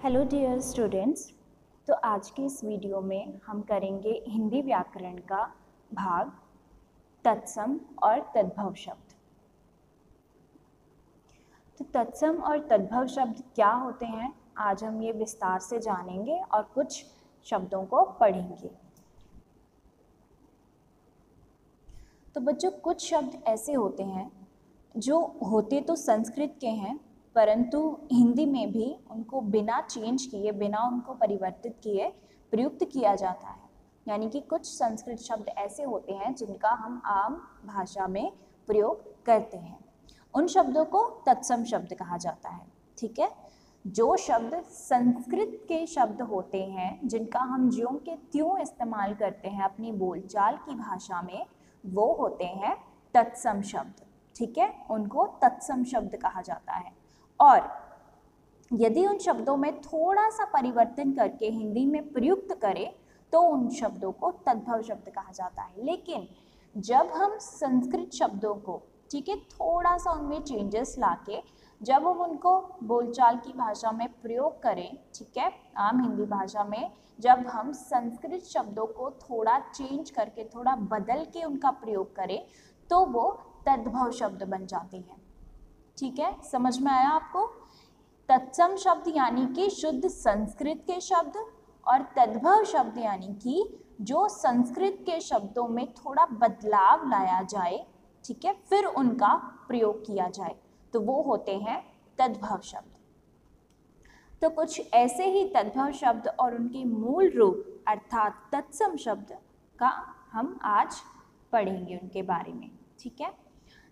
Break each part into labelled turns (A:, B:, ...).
A: Hello dear students. तो आज की इस वीडियो में हम करेंगे हिंदी व्याकरण का भाग तत्सम और तद्भव शब्द। तो तत्सम और तद्भव शब्द क्या होते हैं, आज हम ये विस्तार से जानेंगे और कुछ शब्दों को पढ़ेंगे। तो बच्चों, कुछ शब्द ऐसे होते हैं जो होते तो संस्कृत के हैं, परंतु हिंदी में भी उनको बिना चेंज किए, बिना उनको परिवर्तित किए प्रयुक्त किया जाता है। यानी कि कुछ संस्कृत शब्द ऐसे होते हैं जिनका हम आम भाषा में प्रयोग करते हैं। उन शब्दों को तत्सम शब्द कहा जाता है। ठीक है, जो शब्द संस्कृत के शब्द होते हैं जिनका हम ज्यों के त्यों इस्तेमाल करते हैं अपनी बोलचाल की भाषा में, वो होते हैं तत्सम शब्द। ठीक है, उनको तत्सम शब्द कहा जाता है। और यदि उन शब्दों में थोड़ा सा परिवर्तन करके हिंदी में प्रयुक्त करें तो उन शब्दों को तद्भव शब्द कहा जाता है। लेकिन जब हम संस्कृत शब्दों को, ठीक है, थोड़ा सा उनमें चेंजेस लाके जब हम उनको बोलचाल की भाषा में प्रयोग करें, ठीक है, आम हिंदी भाषा में जब हम संस्कृत शब्दों को थोड़ा चेंज करके, थोड़ा बदल के उनका प्रयोग करें तो वो तद्भव शब्द बन जाते हैं। ठीक है, समझ में आया आपको? तत्सम शब्द यानी कि शुद्ध संस्कृत के शब्द, और तद्भव शब्द यानी कि जो संस्कृत के शब्दों में थोड़ा बदलाव लाया जाए, ठीक है, फिर उनका प्रयोग किया जाए, तो वो होते हैं तद्भव शब्द। तो कुछ ऐसे ही तद्भव शब्द और उनके मूल रूप अर्थात तत्सम शब्द का हम आज पढ़ेंगे उनके बारे में। ठीक है,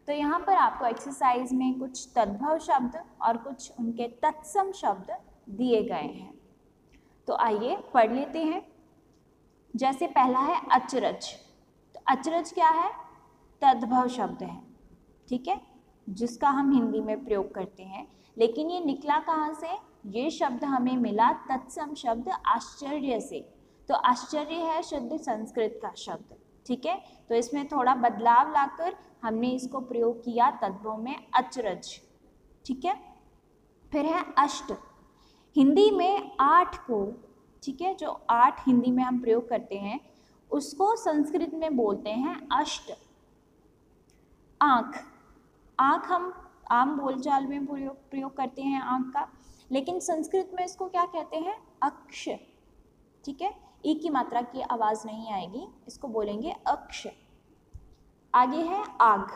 A: तो यहाँ पर आपको एक्सरसाइज में कुछ तद्भव शब्द और कुछ उनके तत्सम शब्द दिए गए हैं, तो आइए पढ़ लेते हैं। जैसे पहला है अचरज। तो अचरज क्या है? तद्भव शब्द है, ठीक है, जिसका हम हिंदी में प्रयोग करते हैं। लेकिन ये निकला कहाँ से? ये शब्द हमें मिला तत्सम शब्द आश्चर्य से। तो आश्चर्य है शुद्ध संस्कृत का शब्द, ठीक है, तो इसमें थोड़ा बदलाव लाकर हमने इसको प्रयोग किया तद्भव में, अचरज। ठीक है, फिर है अष्ट। हिंदी में 8 को, ठीक है, जो 8 हिंदी में हम प्रयोग करते हैं उसको संस्कृत में बोलते हैं अष्ट। आँख। आँख हम आम बोलचाल में प्रयोग करते हैं आँख का, लेकिन संस्कृत में इसको क्या कहते हैं? अक्ष। ठीक है, ई की मात्रा की आवाज़ नहीं आएगी, इसको बोलेंगे अक्ष। आगे है आग।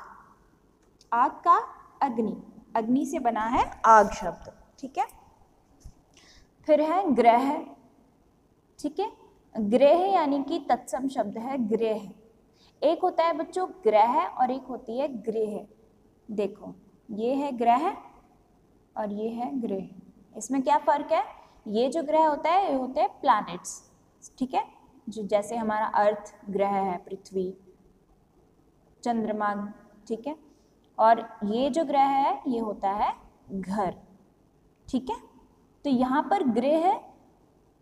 A: आग का अग्नि, अग्नि से बना है आग शब्द। ठीक है, फिर है ग्रह। ठीक है, ग्रह यानी कि तत्सम शब्द है ग्रह। एक होता है बच्चों ग्रह और एक होती है गृह। देखो, ये है ग्रह और ये है गृह, इसमें क्या फ़र्क है? ये जो ग्रह होता है ये होते हैं प्लैनेट्स, ठीक है, जो जैसे हमारा अर्थ ग्रह है, पृथ्वी, चंद्रमा, ठीक है, और ये जो ग्रह है ये होता है घर। ठीक है, तो यहाँ पर गृह,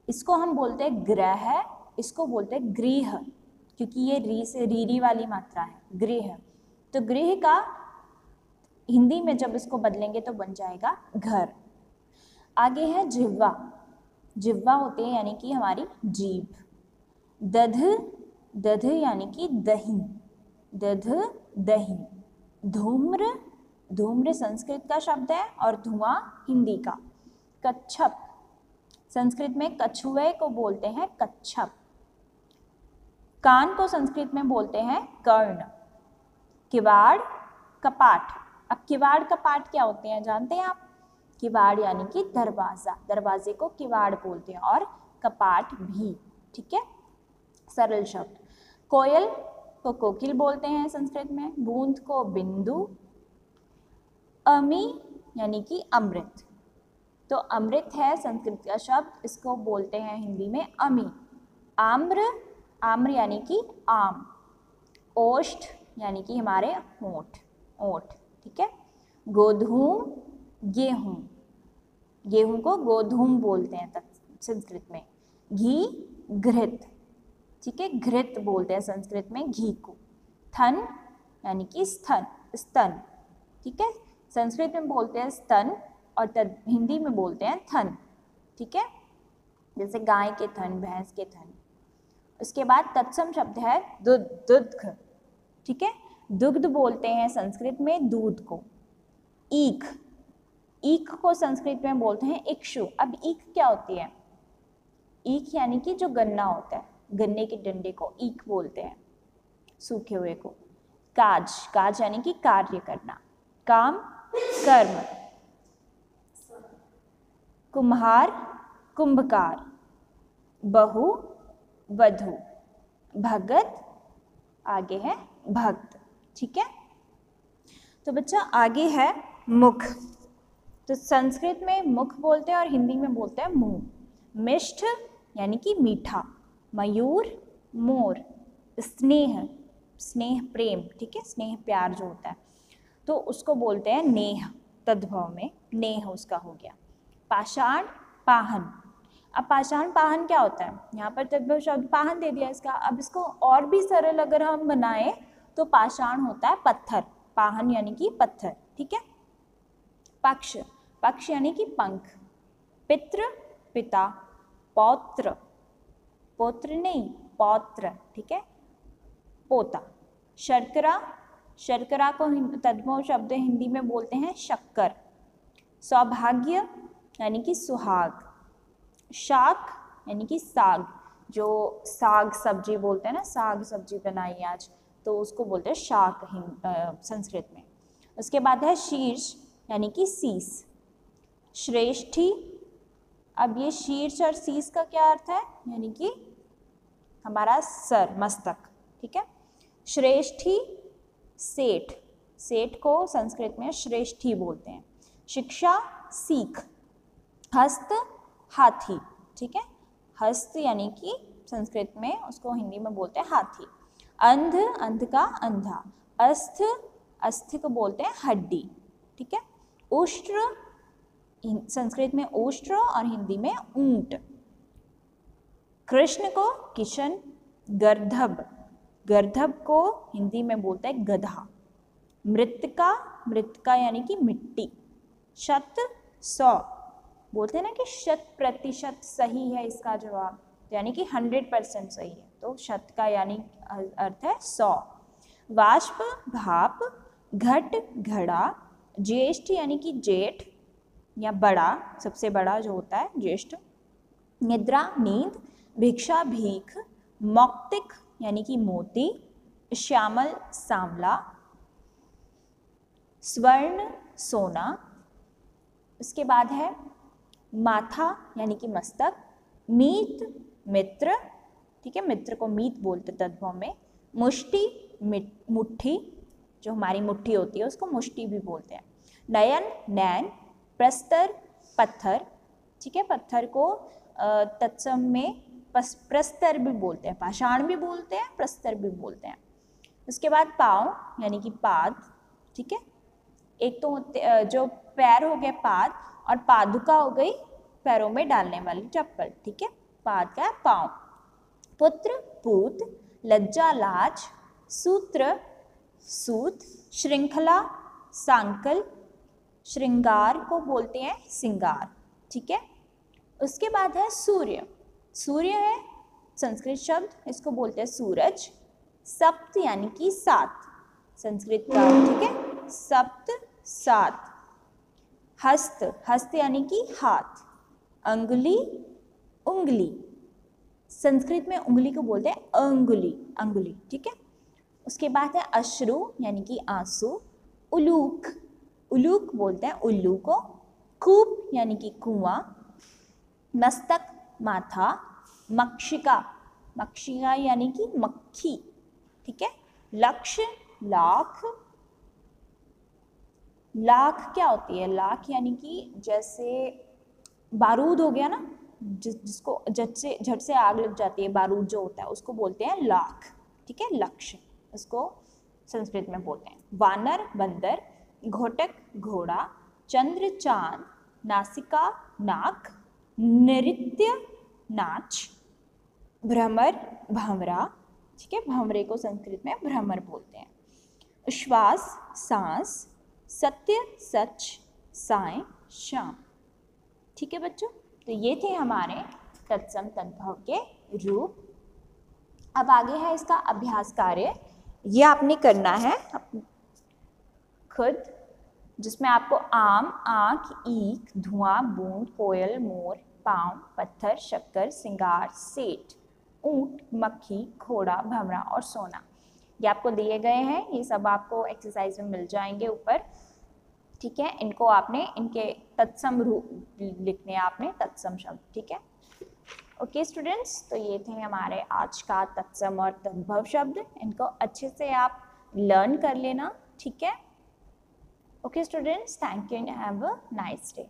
A: इसको हम बोलते हैं ग्रह, इसको बोलते हैं गृह, क्योंकि ये री से रीरी वाली मात्रा है, गृह। तो गृह का हिंदी में जब इसको बदलेंगे तो बन जाएगा घर। आगे है जिह्वा। जिह्वा होते हैं यानी कि हमारी जीभ। दध। दध यानी कि दही, दध दही। धूम्र। धूम्र संस्कृत का शब्द है और धुआं हिंदी का। कच्छप। संस्कृत में कछुए को बोलते हैं कच्छप। कान को संस्कृत में बोलते हैं कर्ण। किवाड़, कपाट। अब किवाड़ कपाट क्या होते हैं जानते हैं आप? किवाड़ यानी कि दरवाज़ा, दरवाजे को किवाड़ बोलते हैं, और कपाट भी। ठीक है, सरल शब्द। कोयल को कोकिल बोलते हैं संस्कृत में। बूंद को बिंदु। अमी यानी कि अमृत। तो अमृत है संस्कृत का शब्द, इसको बोलते हैं हिंदी में अमी। आम्र। आम्र यानी कि आम। ओष्ठ यानी कि हमारे होंठ, ओठ। ठीक है, गोधूम, गेहूं। गेहूं को गोधूम बोलते हैं संस्कृत में। घी, घृत। ठीक है, घृत बोलते हैं संस्कृत में घी को। थन यानी कि स्तन, स्तन। ठीक है, संस्कृत में बोलते हैं स्तन और हिंदी में बोलते हैं थन। ठीक है, जैसे गाय के थन, भैंस के थन। उसके बाद तत्सम शब्द है दुग्ध, ठीक है, दुग्ध बोलते हैं संस्कृत में दूध को। ईख, ईख को संस्कृत में बोलते हैं इक्षु। अब ईख क्या होती है? ईख यानी कि जो गन्ना होता है, गन्ने के डंडे को ईख बोलते हैं, सूखे हुए को। काज, काज यानी कि कार्य करना, काम, कर्म। कुम्हार, कुंभकार। बहु, वधु। भगत, आगे है भक्त, ठीक है। तो बच्चा आगे है मुख। तो संस्कृत में मुख बोलते हैं और हिंदी में बोलते हैं मुंह। मिष्ठ यानी कि मीठा। मयूर, मोर। स्नेह, स्नेह प्रेम, ठीक है, स्नेह प्यार जो होता है, तो उसको बोलते हैं नेह, तद्भव में नेह उसका हो गया। पाषाण, पाहन। अब पाषाण पाहन क्या होता है? यहाँ पर तद्भव शब्द पाहन दे दिया इसका। अब इसको और भी सरल अगर हम बनाएं तो पाषाण होता है पत्थर, पाहन यानी कि पत्थर, ठीक है। पक्ष, पक्ष यानी कि पंख। पितृ, पिता। पौत्र, पौत्र नहीं पौत्र, ठीक है, पोता। शर्करा, शर्करा को तद्भव शब्द हिंदी में बोलते हैं शक्कर। सौभाग्य यानी कि सुहाग। शाक यानी कि साग, जो साग सब्जी बोलते हैं ना, साग सब्जी बनाई आज, तो उसको बोलते हैं शाक संस्कृत में। उसके बाद है शीर्ष यानी कि शीस। श्रेष्ठी, अब ये शीर्ष और शीस का क्या अर्थ है? यानी कि हमारा सर, मस्तक, ठीक है। श्रेष्ठी, सेठ, सेठ को संस्कृत में श्रेष्ठी बोलते हैं। शिक्षा, सीख। हस्त, हाथी, ठीक है, हस्त यानी कि संस्कृत में उसको हिंदी में बोलते हैं हाथी। अंध, अंध का अंधा। अस्थ, अस्थ को बोलते हैं हड्डी, ठीक है। उष्ट्र, संस्कृत में उष्ट्र और हिंदी में ऊंट। कृष्ण को किशन। गर्दभ, गर्दभ को हिंदी में बोलते हैं गधा। मृत्तिका, मृत्तिका यानी कि मिट्टी। शत, 100, बोलते हैं ना कि 100% सही है इसका जवाब, यानी कि 100% सही है, तो शत का यानी अर्थ है 100। वाष्प, भाप। घट, घड़ा। ज्येष्ठ यानी कि जेठ या बड़ा, सबसे बड़ा जो होता है ज्येष्ठ। निद्रा, नींद। भिक्षा, भीख। मौक्तिक यानी कि मोती। श्यामल, सांवला। स्वर्ण, सोना। उसके बाद है माथा यानी कि मस्तक। मीत, मित्र, ठीक है, मित्र को मीत बोलते तद्भव में। मुष्टि, मुट्ठी, जो हमारी मुट्ठी होती है उसको मुष्टि भी बोलते हैं। नयन, नैन। प्रस्तर, पत्थर, ठीक है, पत्थर को तत्सम में प्रस्तर भी बोलते हैं, पाषाण भी बोलते हैं, प्रस्तर भी बोलते हैं। उसके बाद पाँव यानी कि पाद, ठीक है, एक तो जो पैर हो गए पाद, और पादुका हो गई पैरों में डालने वाली चप्पल, ठीक है, पाद का पाँव। पुत्र, पूत। लज्जा, लाज। सूत्र, सूत। श्रृंखला, सांकल। श्रृंगार को बोलते हैं सिंगार, ठीक है। उसके बाद है सूर्य, सूर्य है संस्कृत शब्द, इसको बोलते हैं सूरज। सप्त यानी कि 7, संस्कृत का, ठीक है, सप्त, 7। हस्त, हस्त यानी कि हाथ। अंगुली, उंगली, संस्कृत में उंगली को बोलते हैं अंगुली, अंगुली, ठीक है। उसके बाद है अश्रु यानी कि आंसू। उलूक, उलूक बोलते हैं उल्लू को। कूप यानी कि कुआं। मस्तक, माथा। मक्षिका, मक्षिका यानी कि मक्खी, ठीक है। लक्ष्य, लाख। लाख क्या होती है? लाख यानी कि जैसे बारूद हो गया ना, जिसको झट से आग लग जाती है, बारूद जो होता है उसको बोलते हैं लाख, ठीक है। लक्ष्य उसको संस्कृत में बोलते हैं। वानर, बंदर। घोटक, घोड़ा। चंद्र, चांद। नासिका, नाक। नृत्य, नाच। भ्रमर, भंवरा, ठीक है, भंवरे को संस्कृत में भ्रमर बोलते हैं। श्वास, सांस। सत्य, सच। साय, शाम, ठीक है बच्चों। तो ये थे हमारे तत्सम तद्भव के रूप। अब आगे है इसका अभ्यास कार्य। ये आपने करना है खुद, जिसमें आपको आम, आँख, ईख, धुआं, बूंद, कोयल, मोर, पाँव, पत्थर, शक्कर, सिंगार, सेठ, ऊंट, मक्खी, घोड़ा, भंवरा और सोना, ये आपको दिए गए हैं। ये सब आपको एक्सरसाइज में मिल जाएंगे ऊपर, ठीक है। इनको आपने इनके तत्सम रूप लिखने, आपने तत्सम शब्द, ठीक है। ओके स्टूडेंट्स, तो ये थे हमारे आज का तत्सम और तद्भव शब्द। इनको अच्छे से आप लर्न कर लेना, ठीक है। Okay students, thank you and have a nice day.